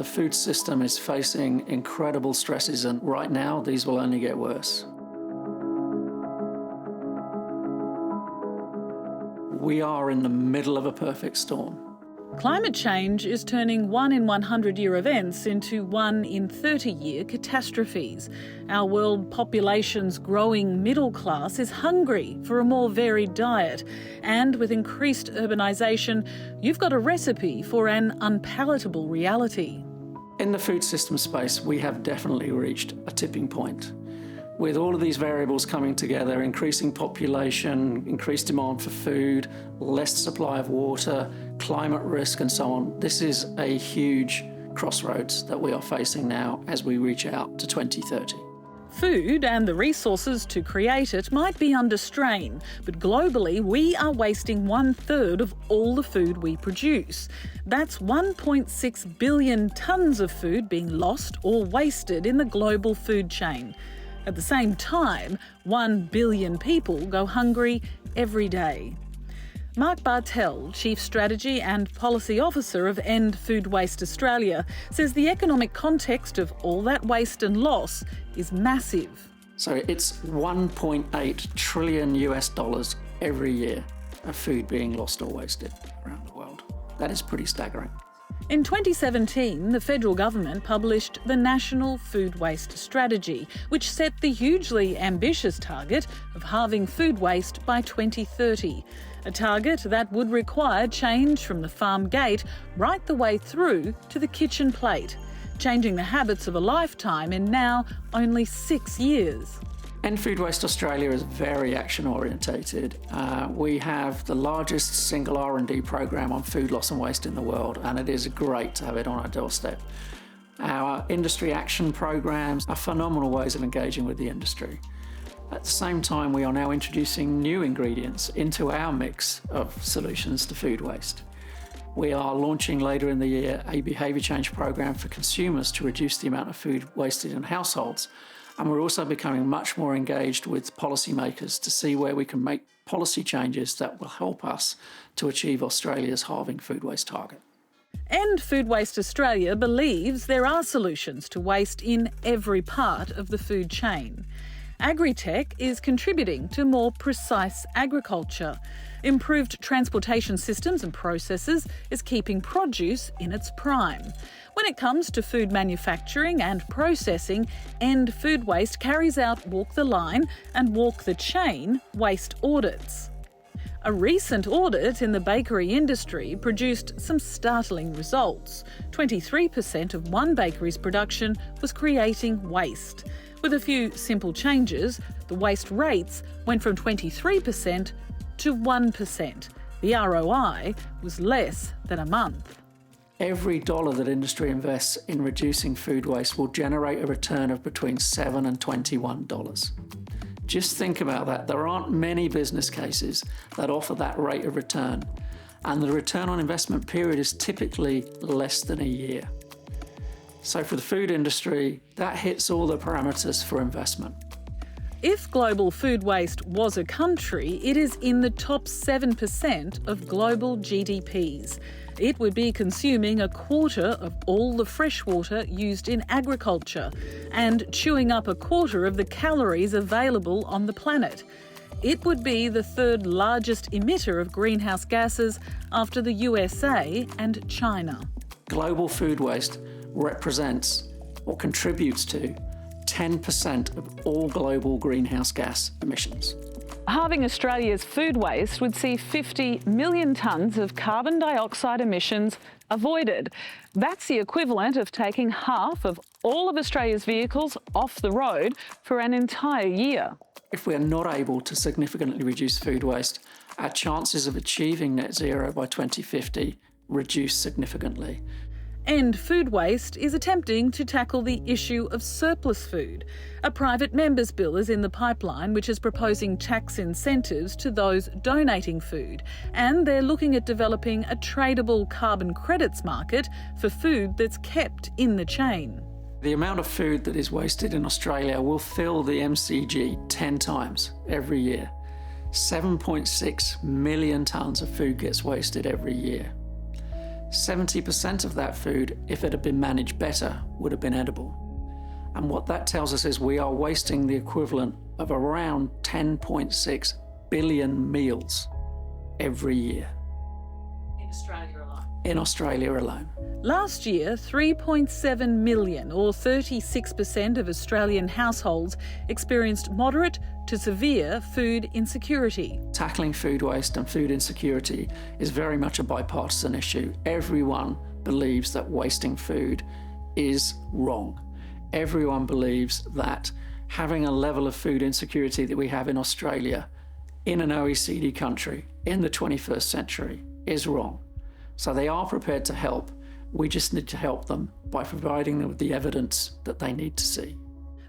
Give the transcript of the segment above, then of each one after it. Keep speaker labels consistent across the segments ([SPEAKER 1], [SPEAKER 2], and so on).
[SPEAKER 1] The food system is facing incredible stresses, and right now these will only get worse. We are in the middle of a perfect storm.
[SPEAKER 2] Climate change is turning 1 in 100-year events into 1 in 30-year catastrophes. Our world population's growing middle class is hungry for a more varied diet. And with increased urbanisation, you've got a recipe for an unpalatable reality.
[SPEAKER 1] In the food system space, we have definitely reached a tipping point. With all of these variables coming together, increasing population, increased demand for food, less supply of water, climate risk and so on, this is a huge crossroads that we are facing now as we reach out to 2030.
[SPEAKER 2] Food and the resources to create it might be under strain, but globally we are wasting 1/3 of all the food we produce. That's 1.6 billion tonnes of food being lost or wasted in the global food chain. At the same time, 1 billion people go hungry every day. Mark Barthel, Chief Strategy and Policy Officer of End Food Waste Australia, says the economic context of all that waste and loss is massive.
[SPEAKER 1] So it's $1.8 trillion every year of food being lost or wasted around the world. That is pretty staggering.
[SPEAKER 2] In 2017, the federal government published the National Food Waste Strategy, which set the hugely ambitious target of halving food waste by 2030. A target that would require change from the farm gate right the way through to the kitchen plate, changing the habits of a lifetime in now only 6 years.
[SPEAKER 1] End Food Waste Australia is very action orientated. We have the largest single R&D program on food loss and waste in the world, and it is great to have it on our doorstep. Our industry action programs are phenomenal ways of engaging with the industry. At the same time, we are now introducing new ingredients into our mix of solutions to food waste. We are launching later in the year a behaviour change program for consumers to reduce the amount of food wasted in households. And we're also becoming much more engaged with policymakers to see where we can make policy changes that will help us to achieve Australia's halving food waste target.
[SPEAKER 2] End Food Waste Australia believes there are solutions to waste in every part of the food chain. Agri-tech is contributing to more precise agriculture. Improved transportation systems and processes is keeping produce in its prime. When it comes to food manufacturing and processing, End Food Waste carries out walk the line and walk the chain waste audits. A recent audit in the bakery industry produced some startling results. 23% of one bakery's production was creating waste. With a few simple changes, the waste rates went from 23% to 1%. The ROI was less than a month.
[SPEAKER 1] Every dollar that industry invests in reducing food waste will generate a return of between $7 and $21. Just think about that. There aren't many business cases that offer that rate of return, and the return on investment period is typically less than a year. So for the food industry, that hits all the parameters for investment.
[SPEAKER 2] If global food waste was a country, it is in the top 7% of global GDPs. It would be consuming a quarter of all the fresh water used in agriculture and chewing up a quarter of the calories available on the planet. It would be the third largest emitter of greenhouse gases after the USA and China.
[SPEAKER 1] Global food waste represents or contributes to 10% of all global greenhouse gas emissions.
[SPEAKER 2] Halving Australia's food waste would see 50 million tonnes of carbon dioxide emissions avoided. That's the equivalent of taking half of all of Australia's vehicles off the road for an entire year.
[SPEAKER 1] If we are not able to significantly reduce food waste, our chances of achieving net zero by 2050 reduce significantly.
[SPEAKER 2] End Food Waste is attempting to tackle the issue of surplus food. A private members' bill is in the pipeline which is proposing tax incentives to those donating food, and they're looking at developing a tradable carbon credits market for food that's kept in the chain.
[SPEAKER 1] The amount of food that is wasted in Australia will fill the MCG 10 times every year. 7.6 million tonnes of food gets wasted every year. 70% of that food, if it had been managed better, would have been edible. And what that tells us is we are wasting the equivalent of around 10.6 billion meals every year.
[SPEAKER 2] In Australia alone?
[SPEAKER 1] In Australia alone.
[SPEAKER 2] Last year, 3.7 million, or 36% of Australian households, experienced moderate to severe food insecurity.
[SPEAKER 1] Tackling food waste and food insecurity is very much a bipartisan issue. Everyone believes that wasting food is wrong. Everyone believes that having a level of food insecurity that we have in Australia, in an OECD country, in the 21st century, is wrong. So they are prepared to help. We just need to help them by providing them with the evidence that they need to see.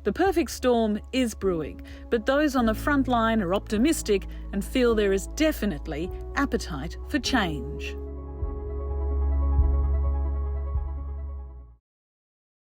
[SPEAKER 2] The perfect storm is brewing, but those on the front line are optimistic and feel there is definitely appetite for change.